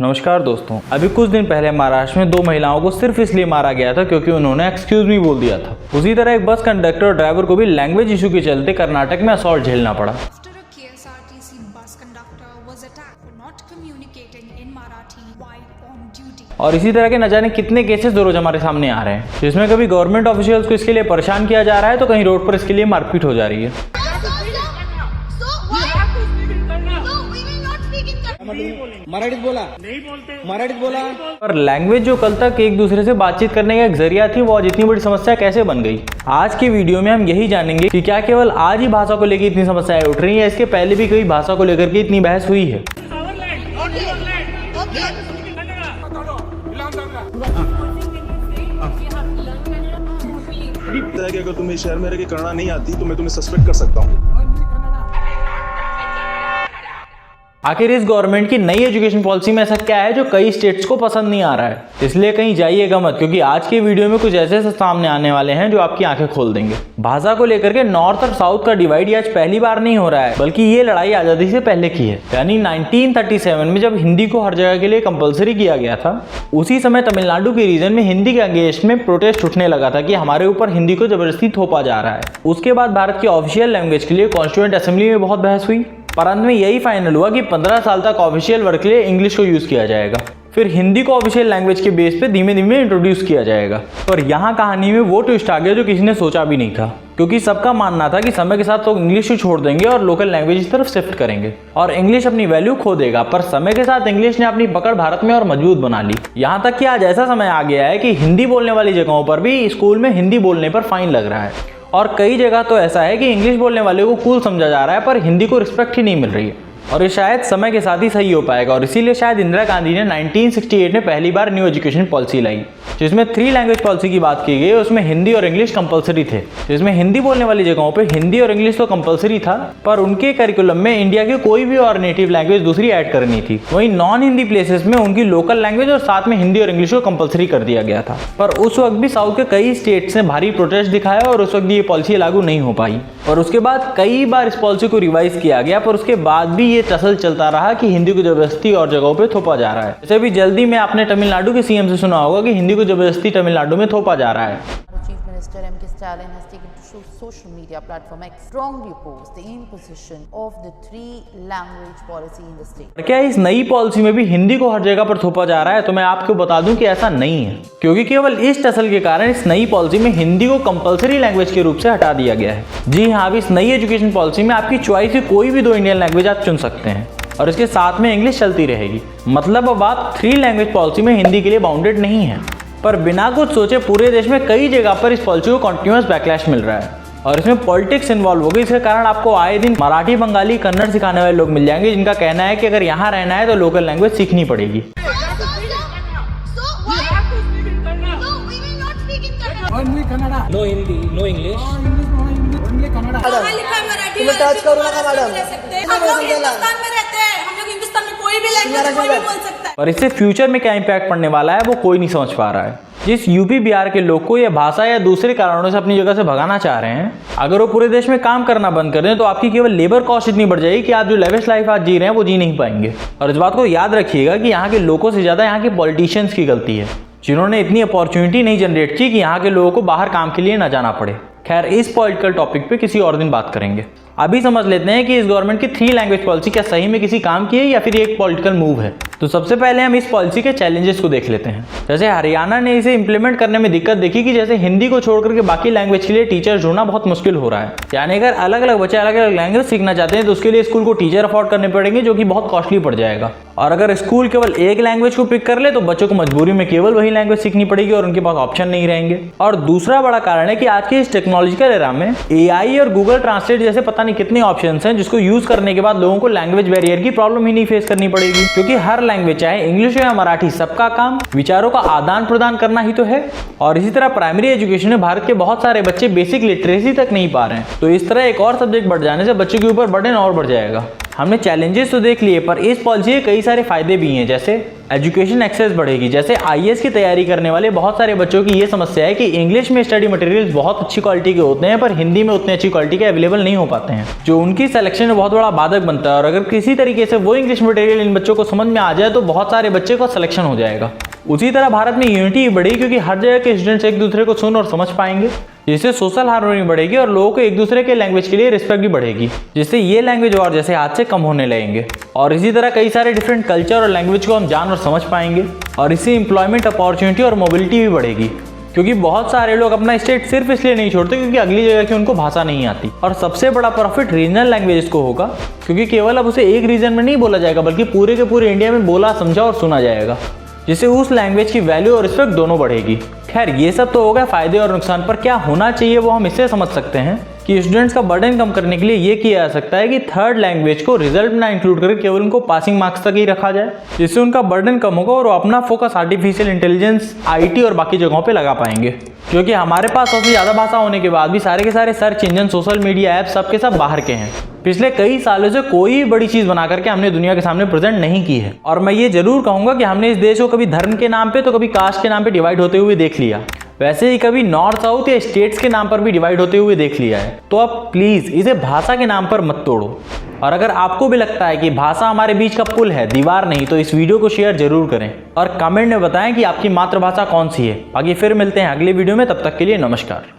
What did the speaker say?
नमस्कार दोस्तों, अभी कुछ दिन पहले महाराष्ट्र में 2 महिलाओं को सिर्फ इसलिए मारा गया था क्योंकि उन्होंने एक्सक्यूज मी बोल दिया था। उसी तरह एक बस कंडक्टर और ड्राइवर को भी लैंग्वेज इशू के चलते कर्नाटक में असॉल्ट झेलना पड़ा। और इसी तरह के न जाने कितने केसेस रोज हमारे सामने आ रहे हैं, जिसमें कभी गवर्नमेंट ऑफिशियल्स को इसके लिए परेशान किया जा रहा है तो कहीं रोड पर इसके लिए मारपीट हो जा रही है। मराठीत बोला। और लैंग्वेज जो कल तक एक दूसरे से बातचीत करने का एक जरिया थी, वो आज इतनी बड़ी समस्या कैसे बन गई। आज की वीडियो में हम यही जानेंगे कि क्या केवल आज ही भाषा को लेकर इतनी समस्याएं उठ रही हैं, इसके पहले भी कई भाषा को लेकर के इतनी बहस हुई है। कि अगर तुम्हें शहर में रह के कन्नड़ा नहीं आती तो मैं तुम्हें सस्पेक्ट कर सकता हूँ। आखिर इस गवर्नमेंट की नई एजुकेशन पॉलिसी में ऐसा क्या है जो कई स्टेट्स को पसंद नहीं आ रहा है। इसलिए कहीं जाइएगा मत, क्योंकि आज की वीडियो में कुछ ऐसे सामने आने वाले हैं जो आपकी आंखें खोल देंगे। भाषा को लेकर के नॉर्थ और साउथ का डिवाइड आज पहली बार नहीं हो रहा है, बल्कि ये लड़ाई आजादी से पहले की है। यानी 1937 में जब हिंदी को हर जगह के लिए कंपलसरी किया गया था, उसी समय तमिलनाडु के रीजन में हिंदी के अगेंस्ट में प्रोटेस्ट उठने लगा था कि हमारे ऊपर हिंदी को जबरदस्ती थोपा जा रहा है। उसके बाद भारत की ऑफिशियल लैंग्वेज के लिए कॉन्स्टिट्यूएंट असेंबली में बहुत बहस हुई, पर अंत में यही फाइनल हुआ कि 15 साल तक ऑफिशियल वर्क के लिए इंग्लिश को यूज किया जाएगा, फिर हिंदी को ऑफिशियल लैंग्वेज के बेस पे धीमे धीमे इंट्रोड्यूस किया जाएगा। और यहाँ कहानी में वो ट्विस्ट आ गया जो किसी ने सोचा भी नहीं था, क्योंकि सबका मानना था कि समय के साथ लोग इंग्लिश को छोड़ देंगे और लोकल लैंग्वेज की तरफ शिफ्ट करेंगे और इंग्लिश अपनी वैल्यू खो देगा। पर समय के साथ इंग्लिश ने अपनी पकड़ भारत में और मजबूत बना ली। यहाँ तक कि आज ऐसा समय आ गया है कि हिंदी बोलने वाली जगहों पर भी स्कूल में हिंदी बोलने पर फाइन लग रहा है, और कई जगह तो ऐसा है कि इंग्लिश बोलने वाले को कूल समझा जा रहा है पर हिंदी को रिस्पेक्ट ही नहीं मिल रही है। और ये शायद समय के साथ ही सही हो पाएगा, और इसीलिए शायद इंदिरा गांधी ने 1968 में पहली बार न्यू एजुकेशन पॉलिसी लाई, जिसमें 3 लैंग्वेज पॉलिसी की बात की गई। उसमें हिंदी और इंग्लिश कंपलसरी थे, जिसमें हिंदी बोलने वाली जगहों पे हिंदी और इंग्लिश तो कंपलसरी था, पर उनके करिकुलम में इंडिया की कोई भी और नेटिव लैंग्वेज दूसरी ऐड करनी थी। वहीं नॉन हिंदी प्लेसेस में उनकी लोकल लैंग्वेज और साथ में हिंदी और इंग्लिश को कंपलसरी कर दिया गया था। पर उस वक्त भी साउथ के कई स्टेट्स ने भारी प्रोटेस्ट दिखाया और उस वक्त ये पॉलिसी लागू नहीं हो पाई। और उसके बाद कई बार इस पॉलिसी को रिवाइज किया गया, पर उसके बाद भी ये टसल चलता रहा कि हिंदी को जबरदस्ती और जगहों पे थोपा जा रहा है। जैसे भी जल्दी में आपने तमिलनाडु के सीएम से सुना होगा कि हिंदी को जबरदस्ती तमिलनाडु में थोपा जा रहा है। Chief Minister M.K. Stalin has taken to social media platform X strongly opposed the imposition of the 3 language policy in the state. क्या इस नई पॉलिसी में भी हिंदी को हर जगह पर थोपा जा रहा है? तो मैं आपको बता दूं कि ऐसा नहीं है, क्योंकि केवल इस टसल के कारण इस नई पॉलिसी में हिंदी को कंपलसरी लैंग्वेज के रूप से हटा दिया गया है। जी हाँ, अब इस नई एजुकेशन पॉलिसी में आपकी चॉइस की कोई भी 2 इंडियन लैंग्वेज आप चुन सकते हैं और इसके साथ में इंग्लिश चलती रहेगी। मतलब अब आप 3 लैंग्वेज पॉलिसी में हिंदी के लिए बाउंडेड नहीं है। पर बिना कुछ सोचे पूरे देश में कई जगह पर इस पॉलिसी को कंटिन्यूअस बैकलैश मिल रहा है और इसमें पॉलिटिक्स इन्वॉल्व हो गई। इसके कारण आपको आए दिन मराठी, बंगाली, कन्नड़ सिखाने वाले लोग मिल जाएंगे, जिनका कहना है कि अगर यहाँ रहना है तो लोकल लैंग्वेज सीखनी पड़ेगी। No Hindi, no English, only Kannada. तुम्हें टच करो ना मैडम, हम लोग हिंदुस्तान में रहते हैं, हम लोग हिंदुस्तान में कोई भी लैंग्वेज कोई भी बोल सकता है। और इससे फ्यूचर में क्या इम्पैक्ट पड़ने वाला है वो कोई नहीं समझ पा रहा है। जिस यूपी बिहार के लोग को यह भाषा या दूसरे कारणों से अपनी जगह से भगाना चाह रहे हैं, अगर वो पूरे देश में काम करना बंद कर दें तो आपकी केवल लेबर कॉस्ट इतनी बढ़ जाएगी कि आप जो लेविश लाइफ आज जी रहे हैं वो जी नहीं पाएंगे। और इस बात को याद रखिएगा कि यहाँ के लोगों से ज़्यादा यहाँ के पॉलिटिशियंस की गलती है, जिन्होंने इतनी अपॉर्चुनिटी नहीं जनरेट की कि यहाँ के लोगों को बाहर काम के लिए न जाना पड़े। खैर, इस पॉलिटिकल टॉपिक पे किसी और दिन बात करेंगे। अभी समझ लेते हैं कि इस गवर्नमेंट की 3 लैंग्वेज पॉलिसी क्या सही में किसी काम की है या फिर एक पॉलिटिकल मूव है। तो सबसे पहले हम इस पॉलिसी के चैलेंजेस को देख लेते हैं। जैसे हरियाणा ने इसे इंप्लीमेंट करने में दिक्कत देखी कि जैसे हिंदी को छोड़कर के बाकी लैंग्वेज के लिए टीचर ढूंढना बहुत मुश्किल हो रहा है। यानी अगर अलग अलग बच्चे अलग अलग लैंग्वेज सीखना चाहते हैं तो उसके लिए स्कूल को टीचर अफोर्ड करने पड़ेंगे, जो कि बहुत कॉस्टली पड़ जाएगा। और अगर स्कूल केवल एक लैंग्वेज को पिक कर ले तो बच्चों को मजबूरी में केवल वही लैंग्वेज सीखनी पड़ेगी और उनके पास ऑप्शन नहीं रहेंगे। और दूसरा बड़ा कारण है कि आज के इस टेक्नोलॉजिकल एरा में AI और गूगल ट्रांसलेट जैसे पता नहीं कितने ऑप्शन हैं, जिसको यूज करने के बाद लोगों को लैंग्वेज बैरियर की प्रॉब्लम ही नहीं फेस करनी पड़ेगी, क्योंकि हर लैंग्वेज चाहे इंग्लिश हो या मराठी, सबका काम विचारों का आदान प्रदान करना ही तो है। और इसी तरह प्राइमरी एजुकेशन में भारत के बहुत सारे बच्चे बेसिक लिटरेसी तक नहीं पा रहे हैं, तो इस तरह एक और सब्जेक्ट बढ़ जाने से बच्चों के ऊपर बर्डन और बढ़ जाएगा। हमने चैलेंजेस तो देख लिए, पर इस पॉलिसी के कई सारे फायदे भी हैं, जैसे एजुकेशन एक्सेस बढ़ेगी। जैसे आईएएस की तैयारी करने वाले बहुत सारे बच्चों की ये समस्या है कि इंग्लिश में स्टडी मटेरियल्स बहुत अच्छी क्वालिटी के होते हैं, पर हिंदी में उतनी अच्छी क्वालिटी के अवेलेबल नहीं हो पाते हैं, जो उनकी सिलेक्शन में बहुत बड़ा बाधक बनता है। और अगर किसी तरीके से वो इंग्लिश मटेरियल इन बच्चों को समझ में आ जाए तो बहुत सारे बच्चे को सिलेक्शन हो जाएगा। उसी तरह भारत में यूनिटी बढ़ी, क्योंकि हर जगह के स्टूडेंट्स एक दूसरे को सुन और समझ पाएंगे, जिससे सोशल हार्मोनी बढ़ेगी और लोगों को एक दूसरे के लैंग्वेज के लिए रिस्पेक्ट भी बढ़ेगी, जिससे ये लैंग्वेज और जैसे आज से कम होने लगेंगे। और इसी तरह कई सारे डिफरेंट कल्चर और लैंग्वेज को हम जान और समझ पाएंगे, और इससे एम्प्लॉयमेंट अपॉर्चुनिटी और मोबिलिटी भी बढ़ेगी, क्योंकि बहुत सारे लोग अपना स्टेट सिर्फ इसलिए नहीं छोड़ते क्योंकि अगली जगह की उनको भाषा नहीं आती। और सबसे बड़ा प्रॉफिट रीजनल लैंग्वेजेस को होगा, क्योंकि केवल अब उसे एक रीजन में नहीं बोला जाएगा, बल्कि पूरे के पूरे इंडिया में बोला, समझा और सुना जाएगा, जिससे उस लैंग्वेज की वैल्यू और रिस्पेक्ट दोनों बढ़ेगी। खैर, ये सब तो हो गया फायदे और नुकसान, पर क्या होना चाहिए वो हम इससे समझ सकते हैं कि स्टूडेंट्स का बर्डन कम करने के लिए ये किया जा सकता है कि थर्ड लैंग्वेज को रिजल्ट में ना इंक्लूड करके केवल उनको पासिंग मार्क्स तक ही रखा जाए, जिससे उनका बर्डन कम होगा और वो अपना फोकस आर्टिफिशियल इंटेलिजेंस, आईटी और बाकी जगहों पे लगा पाएंगे। क्योंकि हमारे पास सबसे ज़्यादा भाषा होने के बाद भी सारे के सारे search engine, social media app सब के सब बाहर के हैं। पिछले कई सालों से कोई बड़ी चीज़ बना करके हमने दुनिया के सामने प्रेजेंट नहीं की है। और मैं ये जरूर कहूँगा कि हमने इस देश को कभी धर्म के नाम पे तो कभी कास्ट के नाम पे डिवाइड होते हुए देख लिया, वैसे ही कभी नॉर्थ साउथ या स्टेट्स के नाम पर भी डिवाइड होते हुए देख लिया है। तो अब प्लीज़ इसे भाषा के नाम पर मत तोड़ो। और अगर आपको भी लगता है कि भाषा हमारे बीच का पुल है, दीवार नहीं, तो इस वीडियो को शेयर जरूर करें और कमेंट में बताएं कि आपकी मातृभाषा कौन सी है। बाकी फिर मिलते हैं अगले वीडियो में, तब तक के लिए नमस्कार।